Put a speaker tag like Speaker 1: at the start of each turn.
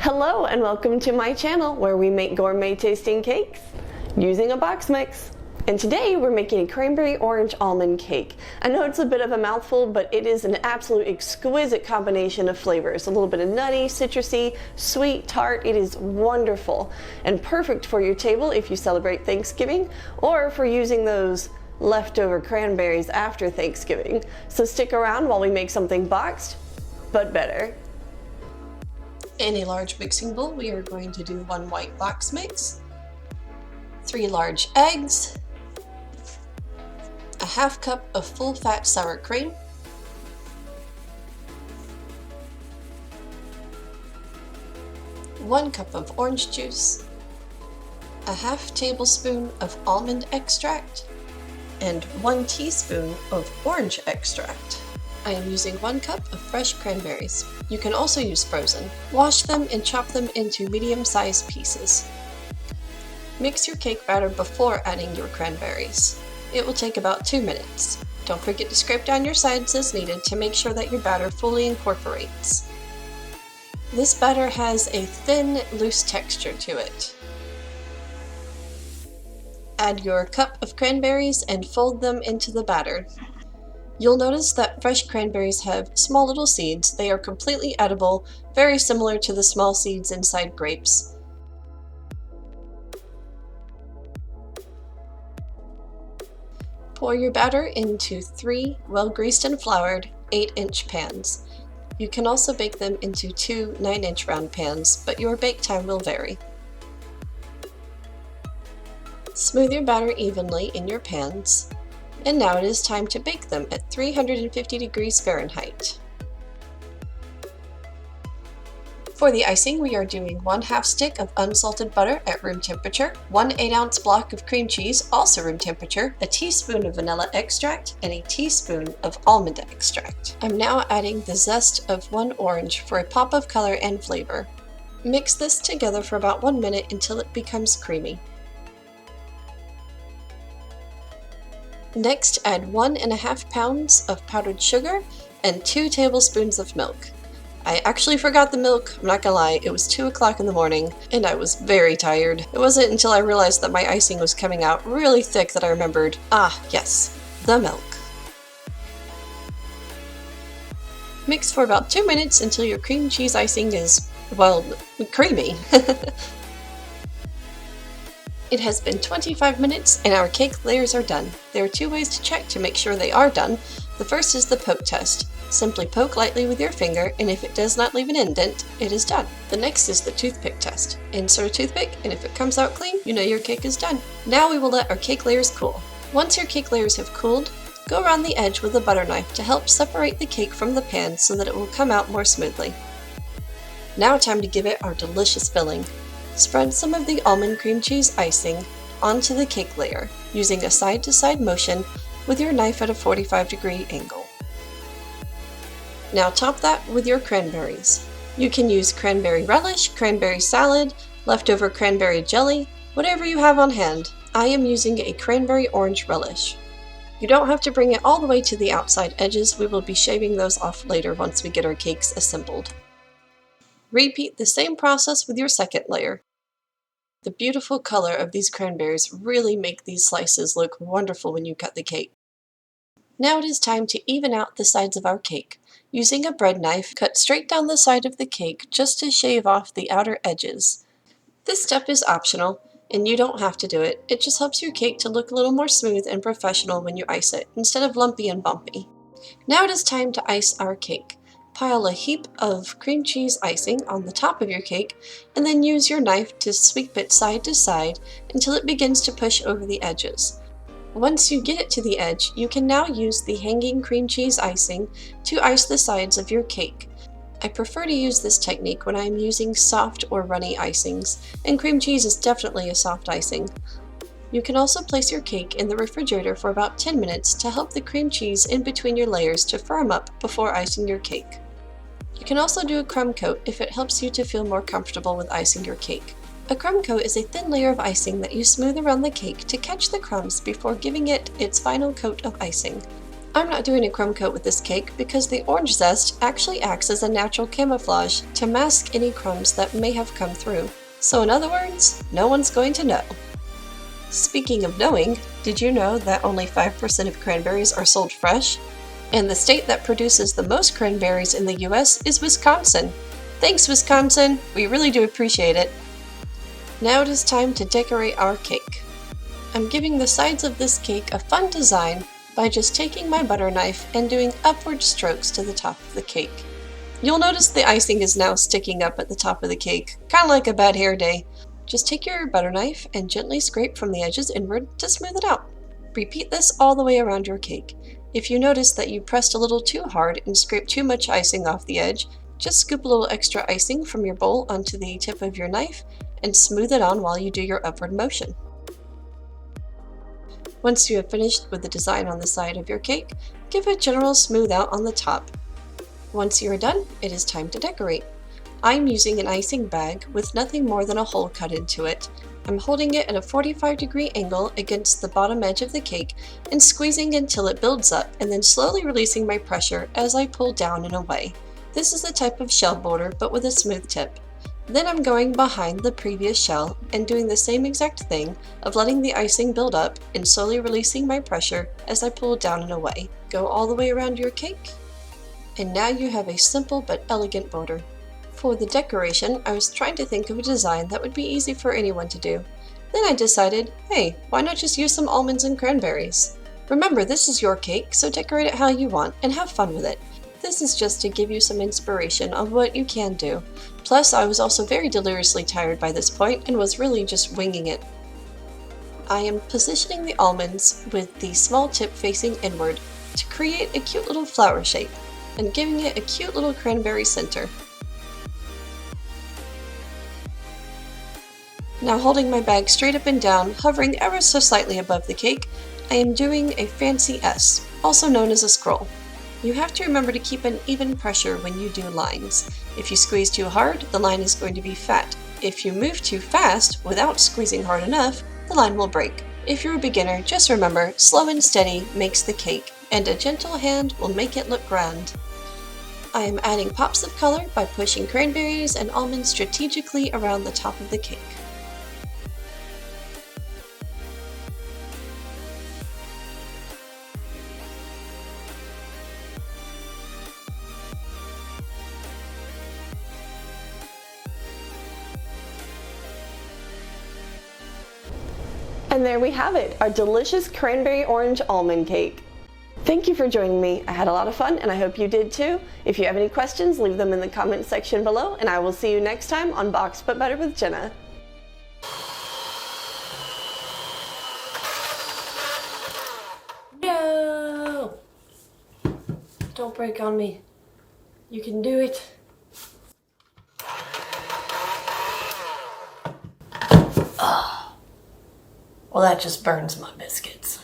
Speaker 1: Hello and welcome to my channel where we make gourmet tasting cakes using a box mix. And today we're making a cranberry orange almond cake. I know it's a bit of a mouthful, but it is an absolute exquisite combination of flavors. A little bit of nutty, citrusy, sweet, tart. It is wonderful and perfect for your table if you celebrate Thanksgiving or for using those leftover cranberries after Thanksgiving. So stick around while we make something boxed, but better.
Speaker 2: In a large mixing bowl, we are going to do 1 white box mix, 3 large eggs, a half cup of full fat sour cream, 1 cup of orange juice, a half tablespoon of almond extract, and 1 teaspoon of orange extract. I am using 1 cup of fresh cranberries. You can also use frozen. Wash them and chop them into medium-sized pieces. Mix your cake batter before adding your cranberries. It will take about 2 minutes. Don't forget to scrape down your sides as needed to make sure that your batter fully incorporates. This batter has a thin, loose texture to it. Add your cup of cranberries and fold them into the batter. You'll notice that fresh cranberries have small little seeds. They are completely edible, very similar to the small seeds inside grapes. Pour your batter into 3 well-greased and floured 8-inch pans. You can also bake them into 2 9-inch round pans, but your bake time will vary. Smooth your batter evenly in your pans. And now it is time to bake them at 350 degrees Fahrenheit. For the icing, we are doing 1/2 stick of unsalted butter at room temperature, 1 8-ounce block of cream cheese, also room temperature, a teaspoon of vanilla extract, and a teaspoon of almond extract. I'm now adding the zest of 1 orange for a pop of color and flavor. Mix this together for about 1 minute until it becomes creamy. Next, add 1½ pounds of powdered sugar and 2 tablespoons of milk. I actually forgot the milk, I'm not gonna lie, it was 2 o'clock in the morning and I was very tired. It wasn't until I realized that my icing was coming out really thick that I remembered, yes, the milk. Mix for about 2 minutes until your cream cheese icing is, well, creamy. It has been 25 minutes and our cake layers are done. There are 2 ways to check to make sure they are done. The first is the poke test. Simply poke lightly with your finger, and if it does not leave an indent, it is done. The next is the toothpick test. Insert a toothpick, and if it comes out clean, you know your cake is done. Now we will let our cake layers cool. Once your cake layers have cooled, go around the edge with a butter knife to help separate the cake from the pan so that it will come out more smoothly. Now time to give it our delicious filling. Spread some of the almond cream cheese icing onto the cake layer, using a side-to-side motion with your knife at a 45-degree angle. Now top that with your cranberries. You can use cranberry relish, cranberry salad, leftover cranberry jelly, whatever you have on hand. I am using a cranberry orange relish. You don't have to bring it all the way to the outside edges. We will be shaving those off later once we get our cakes assembled. Repeat the same process with your second layer. The beautiful color of these cranberries really make these slices look wonderful when you cut the cake. Now it is time to even out the sides of our cake. Using a bread knife, cut straight down the side of the cake just to shave off the outer edges. This step is optional, and you don't have to do it. It just helps your cake to look a little more smooth and professional when you ice it, instead of lumpy and bumpy. Now it is time to ice our cake. Pile a heap of cream cheese icing on the top of your cake, and then use your knife to sweep it side to side until it begins to push over the edges. Once you get it to the edge, you can now use the hanging cream cheese icing to ice the sides of your cake. I prefer to use this technique when I am using soft or runny icings, and cream cheese is definitely a soft icing. You can also place your cake in the refrigerator for about 10 minutes to help the cream cheese in between your layers to firm up before icing your cake. You can also do a crumb coat if it helps you to feel more comfortable with icing your cake. A crumb coat is a thin layer of icing that you smooth around the cake to catch the crumbs before giving it its final coat of icing. I'm not doing a crumb coat with this cake because the orange zest actually acts as a natural camouflage to mask any crumbs that may have come through. So in other words, no one's going to know. Speaking of knowing, did you know that only 5% of cranberries are sold fresh? And the state that produces the most cranberries in the US is Wisconsin. Thanks, Wisconsin! We really do appreciate it. Now it is time to decorate our cake. I'm giving the sides of this cake a fun design by just taking my butter knife and doing upward strokes to the top of the cake. You'll notice the icing is now sticking up at the top of the cake, kind of like a bad hair day. Just take your butter knife and gently scrape from the edges inward to smooth it out. Repeat this all the way around your cake. If you notice that you pressed a little too hard and scraped too much icing off the edge, just scoop a little extra icing from your bowl onto the tip of your knife and smooth it on while you do your upward motion. Once you have finished with the design on the side of your cake, give a general smooth out on the top. Once you are done, it is time to decorate. I'm using an icing bag with nothing more than a hole cut into it. I'm holding it at a 45-degree angle against the bottom edge of the cake and squeezing until it builds up and then slowly releasing my pressure as I pull down and away. This is a type of shell border but with a smooth tip. Then I'm going behind the previous shell and doing the same exact thing of letting the icing build up and slowly releasing my pressure as I pull down and away. Go all the way around your cake, and now you have a simple but elegant border. For the decoration, I was trying to think of a design that would be easy for anyone to do. Then I decided, hey, why not just use some almonds and cranberries? Remember, this is your cake, so decorate it how you want and have fun with it. This is just to give you some inspiration on what you can do. Plus, I was also very deliriously tired by this point and was really just winging it. I am positioning the almonds with the small tip facing inward to create a cute little flower shape and giving it a cute little cranberry center. Now holding my bag straight up and down, hovering ever so slightly above the cake, I am doing a fancy S, also known as a scroll. You have to remember to keep an even pressure when you do lines. If you squeeze too hard, the line is going to be fat. If you move too fast without squeezing hard enough, the line will break. If you're a beginner, just remember, slow and steady makes the cake, and a gentle hand will make it look grand. I am adding pops of color by pushing cranberries and almonds strategically around the top of the cake.
Speaker 1: And there we have it, our delicious cranberry orange almond cake. Thank you for joining me. I had a lot of fun and I hope you did too. If you have any questions, leave them in the comment section below and I will see you next time on Boxed But Better with Genna.
Speaker 2: No! Don't break on me. You can do it. Well, that just burns my biscuits.